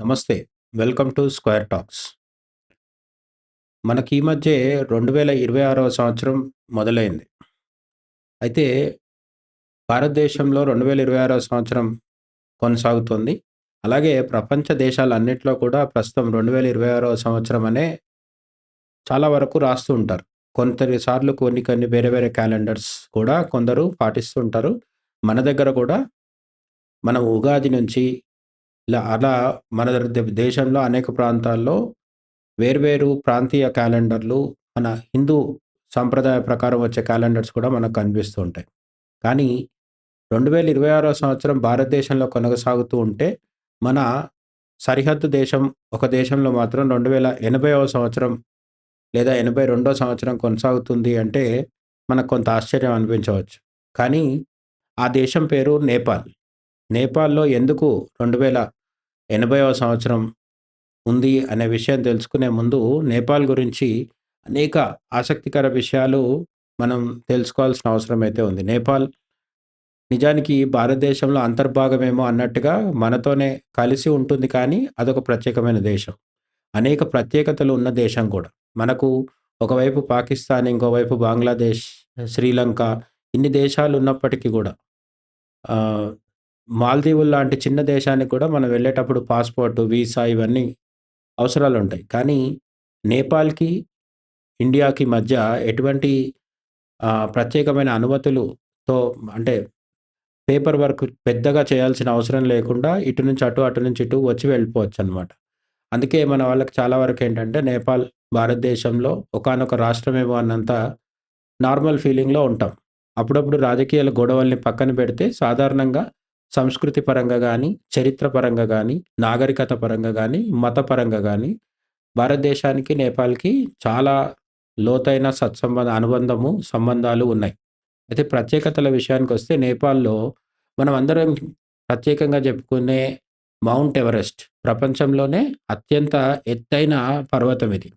నమస్తే. Welcome to square talks. మనకి ఈ మధ్యే 2026వ సంవత్సరం మొదలైంది. అయితే భారతదేశంలో 2026వ సంవత్సరం కొనసాగుతోంది. అలాగే ప్రపంచ దేశాలన్నిట్లో కూడా ప్రస్తుతం 2026వ సంవత్సరం అనే చాలా వరకు రాస్తూ ఉంటారు. కొంతరి సార్లు కొన్ని కొన్ని వేరే వేరే క్యాలెండర్స్ కూడా కొందరు పాటిస్తూ ఉంటారు. మన దగ్గర కూడా మనం ఉగాది నుంచి అలా మన దేశంలో అనేక ప్రాంతాల్లో వేర్వేరు ప్రాంతీయ క్యాలెండర్లు, మన హిందూ సంప్రదాయ ప్రకారం వచ్చే క్యాలెండర్స్ కూడా మనకు కనిపిస్తూ ఉంటాయి. కానీ 2026 సంవత్సరం భారతదేశంలో కొనసాగుతూ ఉంటే, మన సరిహద్దు దేశం ఒక దేశంలో మాత్రం 2080వ సంవత్సరం లేదా 82వ సంవత్సరం కొనసాగుతుంది అంటే, మనకు కొంత ఆశ్చర్యం అనిపించవచ్చు. కానీ ఆ దేశం పేరు నేపాల్. నేపాల్‌లో ఎందుకు 2080వ సంవత్సరం ఉంది అనే విషయం తెలుసుకునే ముందు నేపాల్ గురించి అనేక ఆసక్తికర విషయాలు మనం తెలుసుకోవాల్సిన అవసరం అయితే ఉంది. నేపాల్ నిజానికి భారతదేశంలో అంతర్భాగమేమో అన్నట్టుగా మనతోనే కలిసి ఉంటుంది కానీ అదొక ప్రత్యేకమైన దేశం. అనేక ప్రత్యేకతలు ఉన్న దేశం కూడా. మనకు ఒకవైపు పాకిస్తాన్, ఇంకోవైపు బంగ్లాదేశ్, శ్రీలంక ఇన్ని దేశాలు ఉన్నప్పటికీ కూడా ఆహ్, మాల్దీవులు లాంటి చిన్న దేశానికి కూడా మనం వెళ్ళేటప్పుడు పాస్‌పోర్ట్, వీసా ఇవన్నీ అవసరాలుంటాయి. కానీ నేపాల్‌కి, ఇండియాకి మధ్య ఎటువంటి ప్రత్యేకమైన అనుమతులుతో అంటే పేపర్ వర్క్ పెద్దగా చేయాల్సిన అవసరం లేకుండా ఇటు నుంచి అటు, అటు నుంచి ఇటు వచ్చి వెళ్ళిపోవచ్చనమాట. అందుకే మన వాళ్ళకి చాలా వరకేంటంటే నేపాల్ భారతదేశంలో ఒకానొక రాష్ట్రమేమో అన్నంత నార్మల్ ఫీలింగ్‌లో ఉంటాం. అప్పుడప్పుడు రాజకీయాల గొడవల్ని పక్కన పెడితే సాధారణంగా సంస్కృతి పరంగా గానీ, చరిత్ర పరంగా గానీ, నాగరికత పరంగా గానీ, మతపరంగా గానీ భారతదేశానికి, నేపాల్‌కి చాలా లోతైన అనుబంధము, సంబంధాలు ఉన్నాయి. అయితే ప్రత్యేకతల విషయానికొస్తే నేపాల్‌లో మనమందరం ప్రత్యేకంగా చెప్పుకునే మౌంట్ ఎవరెస్ట్ ప్రపంచంలోనే అత్యంత ఎత్తైన పర్వతం ఇది.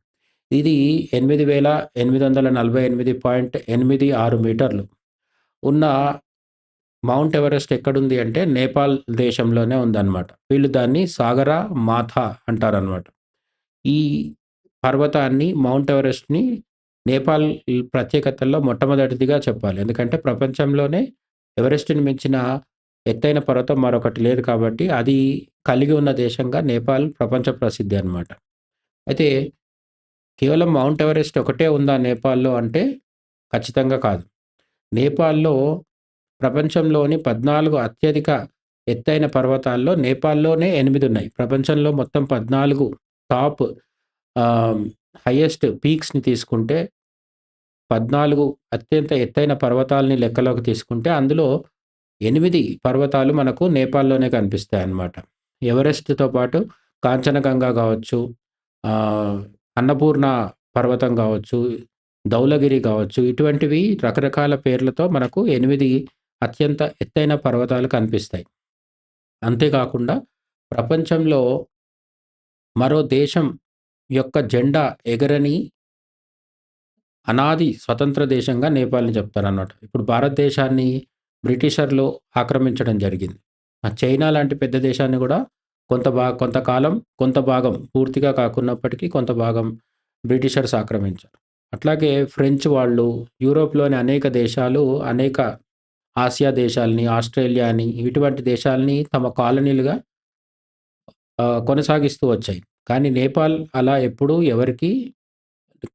ఇది 8848.86 మీటర్లు ఉన్న మౌంట్ ఎవరెస్ట్ ఎక్కడుంది అంటే నేపాల్ దేశంలోనే ఉందన్నమాట. వీళ్ళు దాన్ని సాగరా మాథా అంటారనమాట. ఈ పర్వతాన్ని మౌంట్ ఎవరెస్ట్‌ని నేపాల్ ప్రత్యేకతల్లో మొట్టమొదటిదిగా చెప్పాలి. ఎందుకంటే ప్రపంచంలోనే ఎవరెస్ట్‌ని మించిన ఎత్తైన పర్వతం మరొకటి లేదు కాబట్టి అది కలిగి ఉన్న దేశంగా నేపాల్ ప్రపంచ ప్రసిద్ధి అన్నమాట. అయితే కేవలం మౌంట్ ఎవరెస్ట్ ఒకటే ఉందా నేపాల్‌లో అంటే ఖచ్చితంగా కాదు. నేపాల్‌లో ప్రపంచంలోని 14 అత్యధిక ఎత్తైన పర్వతాల్లో నేపాల్‌లోనే 8 ఉన్నాయి. ప్రపంచంలో మొత్తం 14 టాప్ ఆహ్, హైయెస్ట్ పీక్స్‌ని తీసుకుంటే 14 అత్యంత ఎత్తైన పర్వతాలని లెక్కలోకి తీసుకుంటే అందులో 8 పర్వతాలు మనకు నేపాల్‌లోనే కనిపిస్తాయన్నమాట. ఎవరెస్ట్‌తో పాటు కాంచనగంగా గావచ్చు, ఆహ్, అన్నపూర్ణ పర్వతం గావచ్చు, ధౌలగిరి గావచ్చు, ఇటువంటివి రకరకాల పేర్లతో మనకు 8 అత్యంత ఎత్తైన పర్వతాలు కనిపిస్తాయి. అంతేకాకుండా ప్రపంచంలో మరో దేశం యొక్క జెండా ఎగరని అనాది స్వతంత్ర దేశంగా నేపాల్‌ని చెప్తారనమాట. ఇప్పుడు భారతదేశాన్ని బ్రిటిషర్లు ఆక్రమించడం జరిగింది. చైనా లాంటి పెద్ద దేశాన్ని గూడా కొంతకాలం, కొంత భాగం పూర్తిగా కాకున్నప్పటికీ కొంత భాగం బ్రిటిషర్స్ ఆక్రమించారు. అట్లాగే ఫ్రెంచ్ వాళ్ళు, యూరోప్‌లోని అనేక దేశాలు, అనేక ఆసియా దేశాల్ని, ఆస్ట్రేలియాని ఇటువంటి దేశాల్ని తమ కాలనీలుగా కొనసాగిస్తూ వచ్చాయి. కానీ నేపాల్ అలా ఎప్పుడూ ఎవరికీ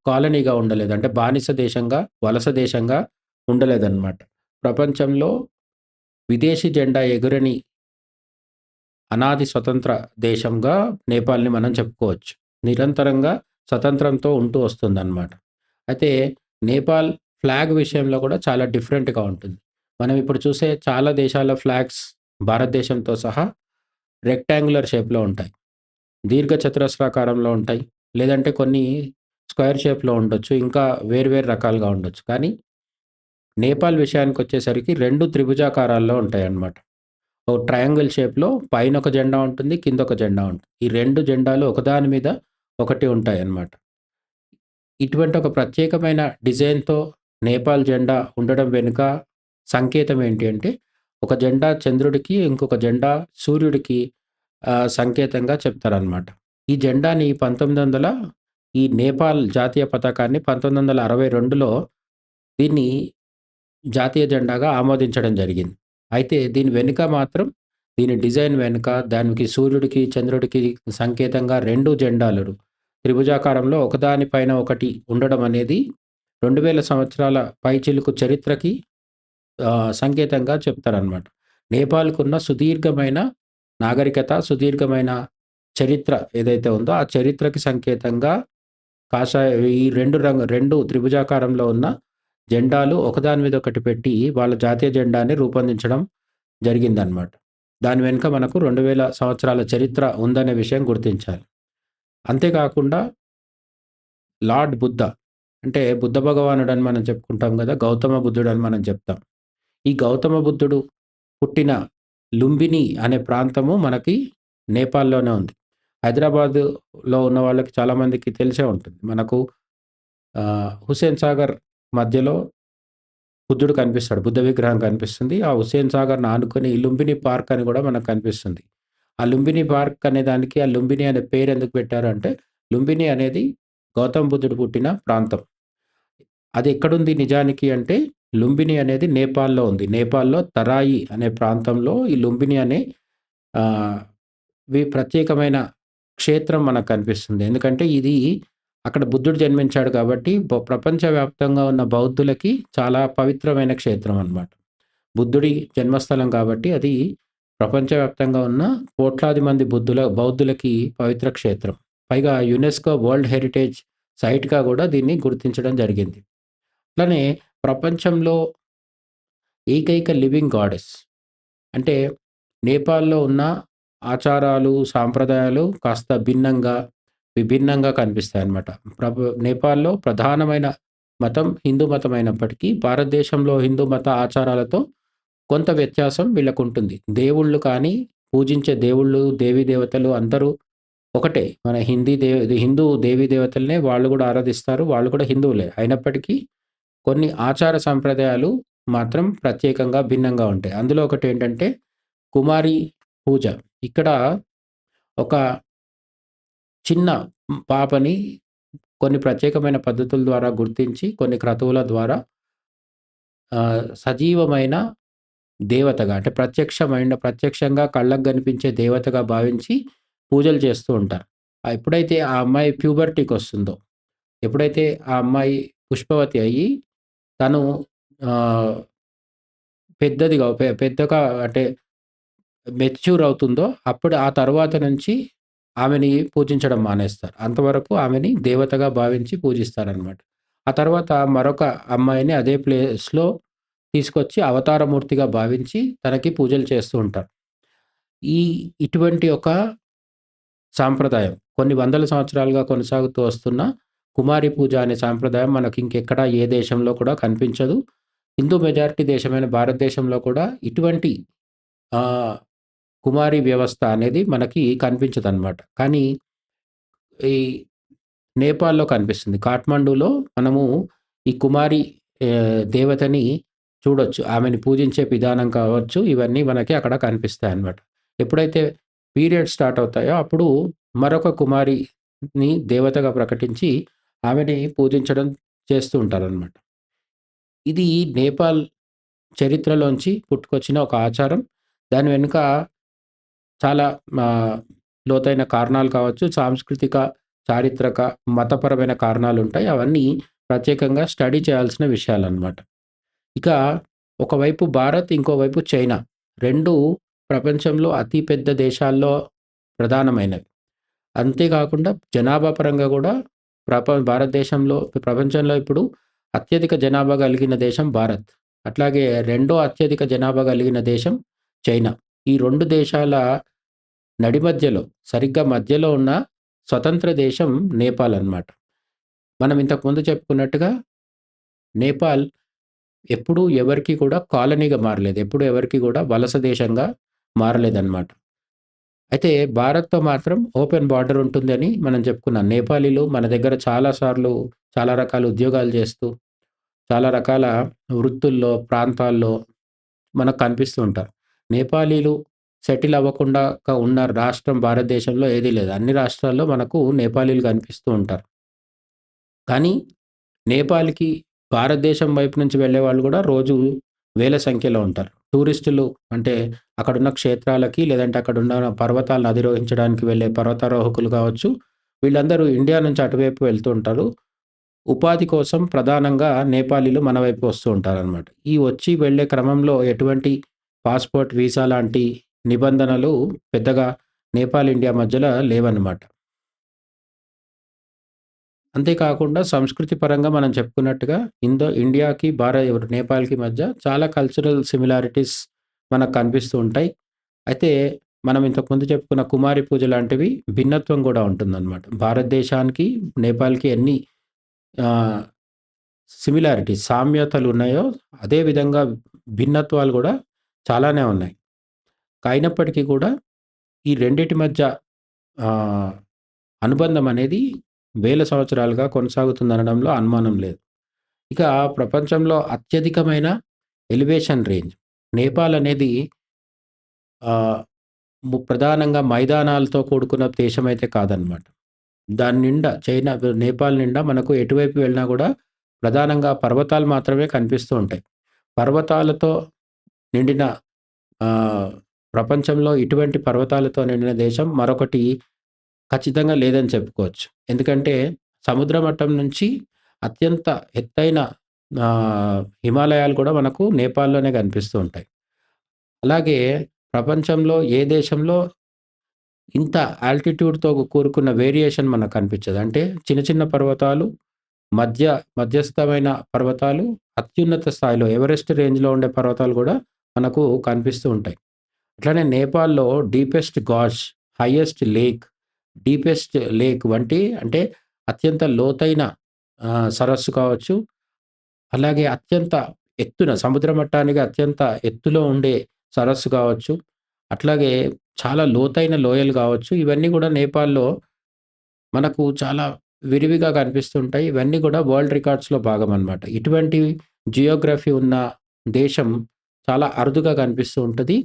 కాలనీగా ఉండలేదు. అంటే బానిస దేశంగా, వలస దేశంగా ఉండలేదన్నమాట. ప్రపంచంలో విదేశీ జెండా ఎగురని అనాది స్వతంత్ర దేశంగా నేపాల్‌ని మనం చెప్పుకోవచ్చు. నిరంతరంగా స్వతంత్రంతో ఉంటూ వస్తుందన్నమాట. అయితే నేపాల్ ఫ్లాగ్ విషయంలో కూడా చాలా డిఫరెంట్‌గా ఉంటుంది. మనం ఇప్పుడు చూసే చాలా దేశాల ఫ్లాగ్స్ భారతదేశంతో సహా రెక్టాంగులర్ షేప్‌లో ఉంటాయి. దీర్ఘ చతురస్రాకారంలో ఉంటాయి. లేదంటే కొన్ని స్క్వేర్ షేప్‌లో ఉండొచ్చు. ఇంకా వేరు వేరు రకాలుగా ఉండొచ్చు. కానీ నేపాల్ విషయానికొచ్చేసరికి 2 త్రిభుజాకారాల్లో ఉంటాయన్నమాట. ఓ ట్రయాంగిల్ షేప్‌లో పైనొక జెండా ఉంటుంది. కిందొక జెండా ఉంటుంది. ఈ 2 జెండాలు ఒకదాని మీద ఒకటి ఉంటాయన్నమాట. ఇటువంటి ఒక ప్రత్యేకమైన డిజైన్‌తో నేపాల్ జెండా ఉండడం వెనుక సంకేతం ఏంటి అంటే, ఒక జెండా చంద్రుడికి, ఇంకొక జెండా సూర్యుడికి సంకేతంగా చెప్తారనమాట. ఈ జెండాని ఈ నేపాల్ జాతీయ పతాకాన్ని 1962లో దీన్ని జాతీయ జెండాగా ఆమోదించడం జరిగింది. అయితే దీని వెనుక మాత్రం దీని డిజైన్ వెనుక దానికి సూర్యుడికి, చంద్రుడికి సంకేతంగా 2 జెండాలు త్రిభుజాకారంలో ఒకదాని పైన ఒకటి ఉండడం అనేది 2000 సంవత్సరాల పైచిలుకు చరిత్రకి సంకేతంగా చెప్తారనమాట. నేపాల్‌కున్న సుదీర్ఘమైన నాగరికత, సుదీర్ఘమైన చరిత్ర ఏదైతే ఉందో, ఆ చరిత్రకి సంకేతంగా కాషాయ ఈ 2 త్రిభుజాకారంలో ఉన్న జెండాలు ఒకదాని మీద ఒకటి పెట్టి వాళ్ళ జాతీయ జెండాని రూపొందించడం జరిగిందనమాట. దాని వెనుక మనకు 2000 సంవత్సరాల చరిత్ర ఉందనే విషయం గుర్తించాలి. అంతేకాకుండా లార్డ్ బుద్ధ అంటే బుద్ధ భగవానుడని మనం చెప్పుకుంటాం గదా! గౌతమ బుద్ధుడని మనం చెప్తాం. ఈ గౌతమ బుద్ధుడు పుట్టిన లుంబిని అనే ప్రాంతము మనకి నేపాల్‌లోనే ఉంది. హైదరాబాద్‌లో ఉన్న వాళ్ళకి చాలామందికి తెలిసే ఉంటుంది. మనకు హుస్సేన్ సాగర్ మధ్యలో బుద్ధుడు కనిపిస్తాడు. బుద్ధ విగ్రహం కనిపిస్తుంది. ఆ హుస్సేన్ సాగర్‌ని ఆనుకొని లుంబిని పార్క్ అని గూడా మనకు కనిపిస్తుంది. ఆ లుంబిని పార్క్ అనే దానికి ఆ లుంబిని అనే పేరు ఎందుకు పెట్టారు అంటే, లుంబిని అనేది గౌతమ బుద్ధుడు పుట్టిన ప్రాంతం. అది ఎక్కడుంది నిజానికి అంటే, లుంబిని అనేది నేపాల్‌లో ఉంది. నేపాల్‌లో తరాయి అనే ప్రాంతంలో ఈ లుంబిని అనే ఆహ్, ప్రత్యేకమైన క్షేత్రం మనకు కనిపిస్తుంది. ఎందుకంటే ఇది అక్కడ బుద్ధుడు జన్మించాడు కాబట్టి ప్రపంచవ్యాప్తంగా ఉన్న బౌద్ధులకి చాలా పవిత్రమైన క్షేత్రం అన్నమాట. బుద్ధుడి జన్మస్థలం కాబట్టి అది ప్రపంచవ్యాప్తంగా ఉన్న కోట్లాది మంది బౌద్ధులకి పవిత్ర క్షేత్రం. పైగా యునెస్కో వరల్డ్ హెరిటేజ్ సైట్‌గా గూడా దీన్ని గుర్తించడం జరిగింది. అట్లనే ప్రపంచంలో ఏకైక లివింగ్ గాడెస్ అంటే నేపాల్‌లో ఉన్న ఆచారాలు, సాంప్రదాయాలు కాస్త విభిన్నంగా కనిపిస్తాయన్నమాట. నేపాల్‌లో ప్రధానమైన మతం హిందూ మతం అయినప్పటికీ భారతదేశంలో హిందూ మత ఆచారాలతో కొంత వ్యత్యాసం వీళ్ళకుంటుంది. దేవుళ్ళు కానీ, పూజించే దేవుళ్ళు, దేవీ దేవతలు అందరూ ఒకటే. మన హిందూ దేవీ దేవతలనే వాళ్ళు గూడా ఆరాధిస్తారు. వాళ్ళు కూడా హిందువులే. అయినప్పటికీ కొన్ని ఆచార సంప్రదాయాలు మాత్రం ప్రత్యేకంగా భిన్నంగా ఉంటాయి. అందులో ఒకటేంటంటే కుమారి పూజ. ఇక్కడ ఒక చిన్న పాపని కొన్ని ప్రత్యేకమైన పద్ధతుల ద్వారా గుర్తించి, కొన్ని క్రతువుల ద్వారా సజీవమైన దేవతగా అంటే ప్రత్యక్షంగా కళ్ళకు కనిపించే దేవతగా భావించి పూజలు చేస్తూ ఉంటారు. ఎప్పుడైతే ఆ అమ్మాయి ప్యూబర్టీకొస్తుందో, ఎప్పుడైతే ఆ అమ్మాయి పుష్పవతి అయ్యి తను ఆహ్, పెద్దగా అంటే మెచ్యూర్ అవుతుందో, అప్పుడు ఆ తర్వాత నుంచి ఆమెని పూజించడం మానేస్తారు. అంతవరకు ఆమెని దేవతగా భావించి పూజిస్తారనమాట. ఆ తర్వాత మరొక అమ్మాయిని అదే ప్లేస్‌లో తీసుకొచ్చి అవతారమూర్తిగా భావించి తనకి పూజలు చేస్తూ ఉంటారు. ఈ ఇటువంటి ఒక సాంప్రదాయం కొన్ని వందల సంవత్సరాలుగా కొనసాగుతూ వస్తున్న కుమారి పూజ అనే సాంప్రదాయం మనకి ఇంకెక్కడా ఏ దేశంలో కూడా కనిపించదు. హిందూ మెజారిటీ దేశమైన భారతదేశంలో కూడా ఇటువంటి ఆహ్, కుమారి వ్యవస్థ అనేది మనకి కనిపించదనమాట. కానీ ఈ నేపాల్‌లో కనిపిస్తుంది. కాఠ్మండూలో మనము ఈ కుమారి దేవతని చూడొచ్చు. ఆమెని పూజించే విధానం కావచ్చు, ఇవన్నీ మనకి అక్కడ కనిపిస్తాయన్నమాట. ఎప్పుడైతే పీరియడ్స్ స్టార్ట్ అవుతాయో, అప్పుడు మరొక కుమారిని దేవతగా ప్రకటించి ఆమెని పూజించడం చేస్తూ ఉంటారనమాట. ఇది నేపాల్ చరిత్రలోంచి పుట్టుకొచ్చిన ఒక ఆచారం. దాని వెనుక చాలా ఆహ్, లోతైన కారణాలు కావచ్చు, సాంస్కృతిక, చారిత్రక, మతపరమైన కారణాలుంటాయి. అవన్నీ ప్రత్యేకంగా స్టడీ చేయాల్సిన విషయాలనమాట. ఇక ఒకవైపు భారత్, ఇంకోవైపు చైనా. 2 ప్రపంచంలో అతి పెద్ద దేశాల్లో ప్రధానమైనవి. అంతేకాకుండా జనాభా పరంగా గూడా భారతదేశంలో ప్రపంచంలో ఇప్పుడు అత్యధిక జనాభా కలిగిన దేశం భారత్. అట్లాగే రెండో అత్యధిక జనాభా కలిగిన దేశం చైనా. ఈ 2 దేశాల మధ్యలో సరిగ్గా మధ్యలో ఉన్న స్వతంత్ర దేశం నేపాల్ అన్నమాట. మనం ఇంతకుముందు చెప్పుకున్నట్టుగా నేపాల్ ఎప్పుడూ ఎవరికీ కూడా కాలనీగా మారలేదు. ఎప్పుడు ఎవరికీ కూడా వలస దేశంగా మారలేదన్నమాట. అయితే భారత్‌తో మాత్రం ఓపెన్ బార్డర్ ఉంటుందని మనం చెప్పుకున్నాం. నేపాలీలు మన దగ్గర చాలా రకాల ఉద్యోగాలు చేస్తూ, చాలా రకాల వృత్తుల్లో, ప్రాంతాల్లో మనకు కనిపిస్తూ ఉంటారు. నేపాలీలు సెటిల్ అవ్వకుండా ఉన్న రాష్ట్రం భారతదేశంలో ఏదీ లేదు. అన్ని రాష్ట్రాల్లో మనకు నేపాలీలు కనిపిస్తూ ఉంటారు. కానీ నేపాల్‌కి భారతదేశం వైపు నుంచి వెళ్ళేవాళ్ళు గూడా రోజు వేల సంఖ్యలో ఉంటారు. టూరిస్టులు అంటే అక్కడున్న క్షేత్రాలకి, లేదంటే అక్కడున్న పర్వతాలను అధిరోహించడానికి వెళ్ళే పర్వతారోహకులు కావచ్చు, వీళ్ళందరూ ఇండియా నుంచి అటువైపు వెళ్తూ ఉంటారు. ఉపాధి కోసం ప్రధానంగా నేపాలీలు మన వైపు వస్తూ ఉంటారనమాట. ఈ వచ్చి వెళ్ళే క్రమంలో ఎటువంటి పాస్‌పోర్ట్, వీసా లాంటి నిబంధనలు పెద్దగా నేపాల్, ఇండియా మధ్యల లేవన్నమాట. అంతేకాకుండా సంస్కృతి పరంగా మనం చెప్పుకున్నట్టుగా ఇండియాకి, నేపాల్‌కి మధ్య చాలా కల్చరల్ సిమిలారిటీస్ మనకు కనిపిస్తూ ఉంటాయి. అయితే మనం ఇంతకుముందు చెప్పుకున్న కుమారి పూజ లాంటివి భిన్నత్వం గూడా ఉంటుందన్నమాట. భారతదేశానికి, నేపాల్‌కి ఎన్ని ఆహ్, సామ్యతలున్నాయో, అదే విధంగా భిన్నత్వాలు గూడా చాలానే ఉన్నాయి. అయినప్పటికీ కూడా ఈ రెండిటి మధ్య ఆహ్, అనుబంధం అనేది వేల సంవత్సరాలుగా కొనసాగుతుందనడంలో అనుమానం లేదు. ఇక ప్రపంచంలో అత్యధికమైన ఎలివేషన్ రేంజ్ నేపాల్ అనేది ఆహ్, ప్రధానంగా మైదానాలతో కూడుకున్న దేశమైతే కాదనమాట. దాని నిండా నేపాల్ నిండా మనకు ఎటువైపు వెళ్ళినా గూడా ప్రధానంగా పర్వతాలు మాత్రమే కనిపిస్తూ ఉంటాయి. పర్వతాలతో నిండిన ఆహ్, ప్రపంచంలో ఇటువంటి పర్వతాలతో నిండిన దేశం మరొకటి ఖచ్చితంగా లేదని చెప్పుకోవచ్చు. ఎందుకంటే సముద్ర మట్టం నుంచి అత్యంత ఎత్తైన హిమాలయాలు కూడా మనకు నేపాల్‌లోనే కనిపిస్తూ ఉంటాయి. అలాగే ప్రపంచంలో ఏ దేశంలో ఇంత ఆల్టిట్యూడ్‌తో కూరుకున్న వేరియేషన్ మనకు కనిపించదు. అంటే చిన్న చిన్న పర్వతాలు, మధ్య మధ్యస్థమైన పర్వతాలు, అత్యున్నత స్థాయిలో ఎవరెస్ట్ రేంజ్‌లో ఉండే పర్వతాలు గూడా మనకు కనిపిస్తూ ఉంటాయి. అట్లనే నేపాల్‌లో deepest gosh, highest lake, deepest lake వంటి అంటే అత్యంత లోతైన సరస్సు కావచ్చు. అలాగే అత్యంత ఎత్తున సముద్ర మట్టానికి అత్యంత ఎత్తులో ఉండే సరస్సు కావచ్చు. అట్లాగే చాలా లోతైన లోయలు కావచ్చు. ఇవన్నీ గూడా నేపాల్‌లో మనకు చాలా విరివిగా కనిపిస్తుంటాయి. ఇవన్నీ గూడా వరల్డ్ రికార్డ్స్‌లో భాగమనమాట. ఇటువంటి జియోగ్రఫీ ఉన్న దేశం చాలా అరుదుగా కనిపిస్తూ ఉంటది.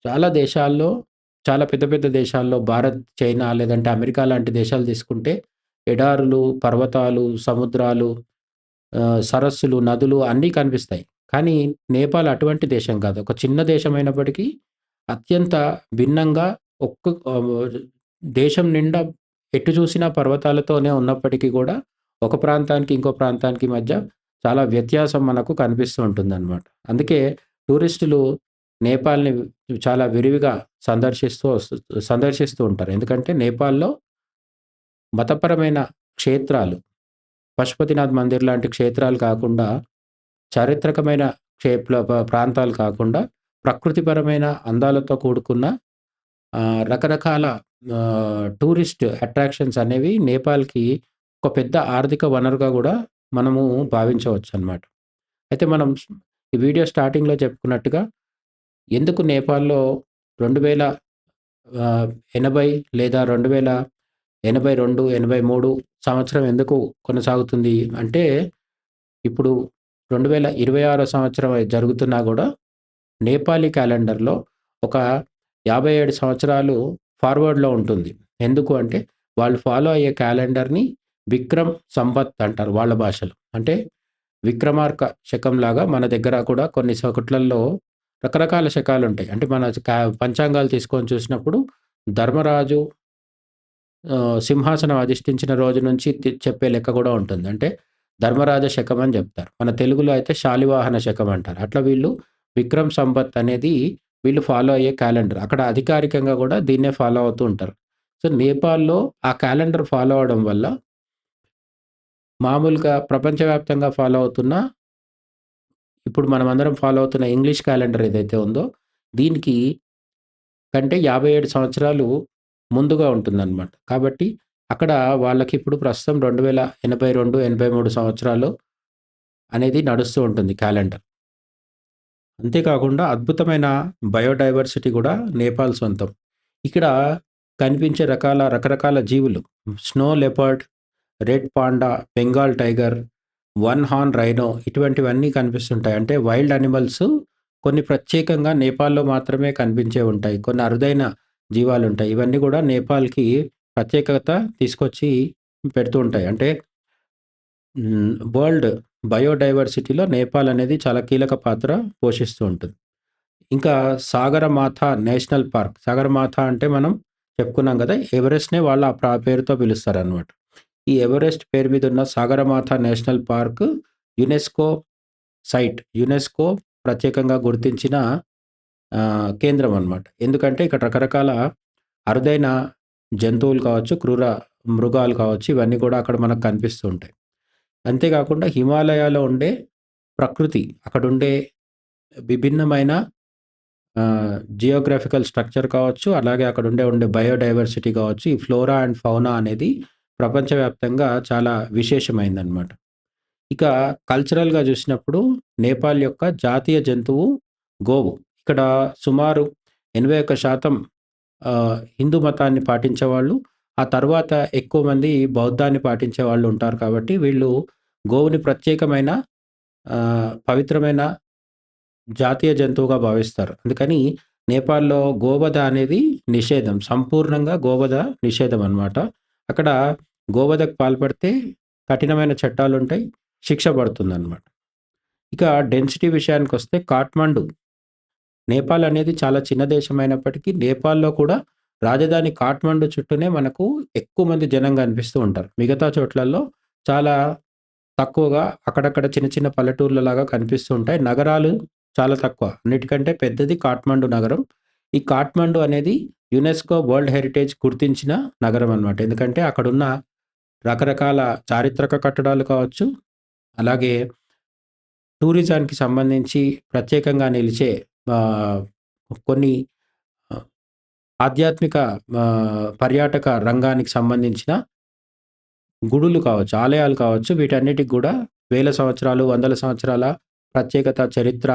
చాలా దేశాల్లో, చాలా పెద్ద పెద్ద దేశాల్లో భారత్, చైనా లేదంటే అమెరికా లాంటి దేశాలు తీసుకుంటే ఎడారులు, పర్వతాలు, సముద్రాలు, సరస్సులు, నదులు అన్నీ కనిపిస్తాయి. కానీ నేపాల్ అటువంటి దేశం కాదు. ఒక చిన్న దేశమైనప్పటికీ అత్యంత భిన్నంగా ఆహ్, దేశం నిండా ఎటు చూసినా పర్వతాలతోనే ఉన్నప్పటికీ గూడా ఒక ప్రాంతానికి, ఇంకో ప్రాంతానికి మధ్య చాలా వ్యత్యాసం మనకు కనిపిస్తూ ఉంటుందన్నమాట. అందుకే టూరిస్టులు నేపాల్‌ని చాలా విరివిగా సందర్శిస్తూ ఉంటారు. ఎందుకంటే నేపాల్‌లో మతపరమైన క్షేత్రాలు, పశుపతినాథ్ మందిర్ లాంటి క్షేత్రాలు కాకుండా, చారిత్రకమైన ప్రాంతాలు కాకుండా, ప్రకృతిపరమైన అందాలతో కూడుకున్న రకరకాల టూరిస్ట్ అట్రాక్షన్స్ అనేవి నేపాల్‌కి ఒక పెద్ద ఆర్థిక వనరుగా గూడా మనము భావించవచ్చనమాట. అయితే మనం ఈ వీడియో స్టార్టింగ్‌లో చెప్పుకున్నట్టుగా ఎందుకు నేపాల్‌లో 2080 లేదా 2082, 83 సంవత్సరం ఎందుకు కొనసాగుతుంది అంటే, ఇప్పుడు 2026 సంవత్సరం జరుగుతున్నా గూడా నేపాలీ క్యాలెండర్‌లో ఒక 57 సంవత్సరాలు ఫార్వర్డ్‌లో ఉంటుంది. ఎందుకు అంటే, వాళ్ళు ఫాలో అయ్యే క్యాలెండర్‌ని విక్రమ్ సంవత్ అంటారు వాళ్ళ భాషలో. అంటే విక్రమార్క శకంలాగా మన దగ్గర కూడా కొన్ని చోట్లల్లో రకరకాల శకాలుంటాయి. అంటే మన పంచాంగాలు తీసుకొని చూసినప్పుడు ధర్మరాజు సింహాసనం అధిష్ఠించిన రోజు నుంచి చెప్పే లెక్క గూడా ఉంటుంది. అంటే ధర్మరాజ శకం అని జెప్తారు. మన తెలుగులో అయితే శాలివాహన శకం అంటారు. అట్లా వీళ్ళు విక్రమ్ సంవత్ అనేది వీళ్ళు ఫాలో అయ్యే క్యాలెండర్. అక్కడ అధికారికంగా గూడా దీన్నే ఫాలో అవుతూ ఉంటారు. సో, నేపాల్‌లో ఆ క్యాలెండర్ ఫాలో అవ్వడం వల్ల మామూలుగా ప్రపంచవ్యాప్తంగా ఫాలో అవుతున్న, ఇప్పుడు మనమందరం ఫాలో అవుతున్న ఇంగ్లీష్ క్యాలెండర్ ఏదైతే ఉందో, దీనికి కంటే 57 సంవత్సరాలు ముందుగా ఉంటుందనమాట. కాబట్టి అక్కడ వాళ్ళకిప్పుడు ప్రస్తుతం 2082, 83 సంవత్సరాలు అనేది నడుస్తూ ఉంటుంది క్యాలెండర్. అంతేకాకుండా అద్భుతమైన బయోడైవర్సిటీ గూడా నేపాల్ సొంతం. ఇక్కడ కనిపించే రకరకాల జీవులు, snow leopard, red panda, Bengal tiger, one horn rhino ఇటువంటివన్నీ కనిపిస్తుంటాయి. అంటే వైల్డ్ యానిమల్స్ కొన్ని ప్రత్యేకంగా నేపాల్‌లో మాత్రమే కనిపించేవి ఉంటాయి. కొన్ని అరుదైన జీవాలుంటాయి. ఇవన్నీ గూడా నేపాల్‌కి ప్రత్యేకత తీసుకొచ్చి పెడుతూ ఉంటాయి. అంటే వరల్డ్ బయోడైవర్సిటీలో నేపాల్ అనేది చాలా కీలక పాత్ర పోషిస్తూ ఉంటుంది. ఇంకా సాగరమాథ నేషనల్ పార్క్. సాగరమాథ అంటే మనం చెప్పుకున్నాం గదా! ఎవరెస్ట్‌నే వాళ్ళు ఆ పేరుతో పిలుస్తారనమాట. ఈ ఎవరెస్ట్ పేరు మీద ఉన్న Sagarmatha national park UNESCO site. UNESCO ప్రత్యేకంగా గుర్తించిన కేంద్రం అనమాట. ఎందుకంటే ఇక్కడ రకరకాల అరుదైన జంతువులు కావచ్చు, క్రూర మృగాలు కావచ్చు, ఇవన్నీ కూడా అక్కడ మనకు కనిపిస్తూ ఉంటాయి. అంతేకాకుండా హిమాలయాలో ఉండే ప్రకృతి, అక్కడుండే విభిన్నమైన జియోగ్రాఫికల్ స్ట్రక్చర్ కావచ్చు, అలాగే అక్కడ ఉండే బయోడైవర్సిటీ కావచ్చు, ఈ ఫ్లోరా అండ్ ఫౌనా అనేది ప్రపంచవ్యాప్తంగా చాలా విశేషమైందనమాట. ఇక కల్చరల్‌గా చూసినప్పుడు నేపాల్ యొక్క జాతీయ జంతువు గోవు. ఇక్కడ సుమారు 81% హిందూ మతాన్ని పాటించేవాళ్ళు. ఆ తర్వాత ఎక్కువ మంది బౌద్ధాన్ని పాటించే వాళ్ళు ఉంటారు కాబట్టి వీళ్ళు గోవుని ప్రత్యేకమైన పవిత్రమైన జాతీయ జంతువుగా భావిస్తారు. అందుకని నేపాల్‌లో గోవధ అనేది నిషేధం. సంపూర్ణంగా గోవధ నిషేధం అనమాట. అక్కడ గోవధకు పాల్పడితే కఠినమైన చట్టాలుంటాయి. శిక్ష పడుతుందనమాట. ఇక డెన్సిటీ విషయానికొస్తే కాఠ్మండు. నేపాల్ అనేది చాలా చిన్న దేశమైనప్పటికీ నేపాల్‌లో కూడా రాజధాని కాఠ్మండు చుట్టూనే మనకు ఎక్కువ మంది జనం కనిపిస్తూ ఉంటారు. మిగతా చోట్లల్లో చాలా తక్కువగా అక్కడక్కడ చిన్న చిన్న పల్లెటూర్లలాగా కనిపిస్తూ ఉంటాయి. నగరాలు చాలా తక్కువ. అన్నిటికంటే పెద్దది కాఠ్మండు నగరం. ఈ కాఠ్మండు అనేది యునెస్కో వరల్డ్ హెరిటేజ్ గుర్తించిన నగరం అనమాట. ఎందుకంటే అక్కడున్న రకరకాల చారిత్రక కట్టడాలు కావచ్చు, అలాగే టూరిజానికి సంబంధించి ప్రత్యేకంగా నిలిచే ఆహ్, కొన్ని ఆహ్, ఆధ్యాత్మిక పర్యాటక రంగానికి సంబంధించిన గుడులు కావచ్చు, ఆలయాలు కావచ్చు, వీటన్నిటికి గూడా వేల సంవత్సరాలు, వందల సంవత్సరాల ప్రత్యేకత, చరిత్ర,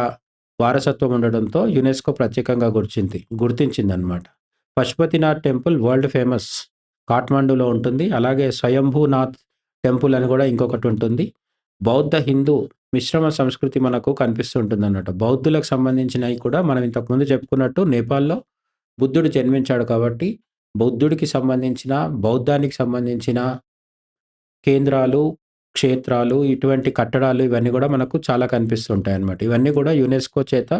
వారసత్వం ఉండడంతో యునెస్కో ప్రత్యేకంగా గుర్తించిందనమాట. పశుపతినాథ్ టెంపుల్ వరల్డ్ ఫేమస్ కాఠ్మండూలో ఉంటుంది. అలాగే స్వయంభూనాథ్ టెంపుల్ అని గూడా ఇంకొకటుంటుంది. బౌద్ధ, హిందూ మిశ్రమ సంస్కృతి మనకు కనిపిస్తూ ఉంటుందన్నమాట. బౌద్ధులకు సంబంధించినయి కూడా మనం ఇంతకుముందు చెప్పుకున్నట్టు నేపాల్‌లో బుద్ధుడు జన్మించాడు కాబట్టి, బుద్ధుడికి సంబంధించిన, బౌద్ధానికి సంబంధించిన కేంద్రాలు, క్షేత్రాలు, ఇటువంటి కట్టడాలు ఇవన్నీ గూడా మనకు చాలా కనిపిస్తుంటాయన్నమాట. ఇవన్నీ గూడా యునెస్కో చేత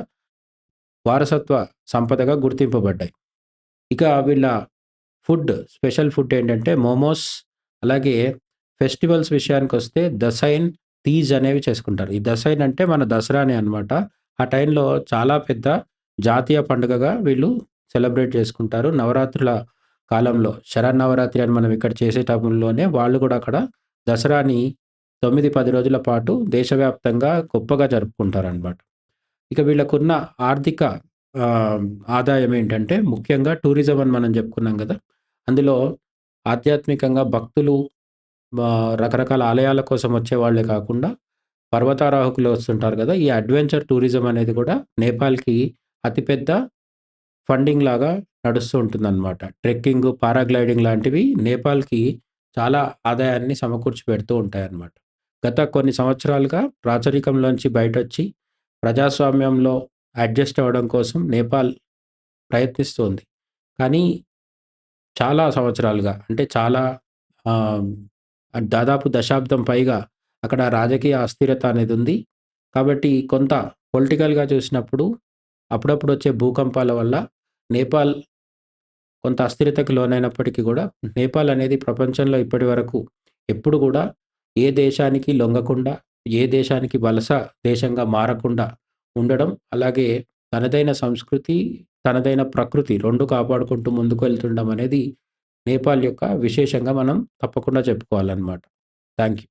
వారసత్వ సంపదగా గుర్తింపబడ్డాయి. ఇక వీళ్ళ స్పెషల్ ఫుడ్ ఏంటంటే మోమోస్, అలాగే ఫెస్టివల్స్ విషయానికొస్తే దసైన్, తీజ్ అనేవి చేసుకుంటారు. ఈ దసైన్ అంటే మన దసరానే అనమాట. ఆ టైంలో చాలా పెద్ద జాతీయ పండుగగా వీళ్ళు సెలబ్రేట్ చేసుకుంటారు. నవరాత్రుల కాలంలో శరన్నవరాత్రి అని మనం ఇక్కడ చేసేటప్పుల్లోనే వాళ్ళు గూడా అక్కడ దసరాని 9, 10 రోజుల పాటు దేశవ్యాప్తంగా గొప్పగా జరుపుకుంటారనమాట. ఇక వీళ్ళకున్న ఆర్థిక ఆహ్, ఆదాయం ఏంటంటే ముఖ్యంగా టూరిజం అని మనం చెప్పుకున్నాం గదా! అందులో ఆధ్యాత్మికంగా భక్తులు రకరకాల ఆలయాల కోసం వచ్చేవాళ్ళే కాకుండా పర్వతారోహకులు వస్తుంటారు గదా! ఈ అడ్వెంచర్ టూరిజం అనేది గూడా నేపాల్‌కి అతిపెద్ద ఫండింగ్ లాగా నడుస్తూ ఉంటుందన్నమాట. ట్రెక్కింగు, పారాగ్లైడింగ్ లాంటివి నేపాల్‌కి చాలా ఆదాయాన్ని సమకూర్చి పెడుతూ ఉంటాయన్నమాట. గత కొన్ని సంవత్సరాలుగా రాచరికంలోంచి బయటొచ్చి ప్రజాస్వామ్యంలో అడ్జస్ట్ అవ్వడం కోసం నేపాల్ ప్రయత్నిస్తోంది. కానీ చాలా సంవత్సరాలుగా అంటే చాలా ఆహ్, దాదాపు దశాబ్దం పైగా అక్కడ రాజకీయ అస్థిరత అనేది ఉంది. కాబట్టి కొంత పొలిటికల్‌గా చూసినప్పుడు అప్పుడప్పుడు వచ్చే భూకంపాల వల్ల నేపాల్ కొంత అస్థిరతకు లోనైనప్పటికీ గూడా, నేపాల్ అనేది ప్రపంచంలో ఇప్పటివరకు ఎప్పుడు గూడా ఏ దేశానికి లొంగకుండా, ఏ దేశానికి వలస దేశంగా మారకుండా ఉండడం, అలాగే తనదైన సంస్కృతి, తనదైన ప్రకృతి 2 కాపాడుకుంటూ ముందుకు వెళ్తుండడం అనేది నేపాల్ యొక్క విశేషంగా మనం తప్పకుండా చెప్పుకోవాలనమాట. Thank you.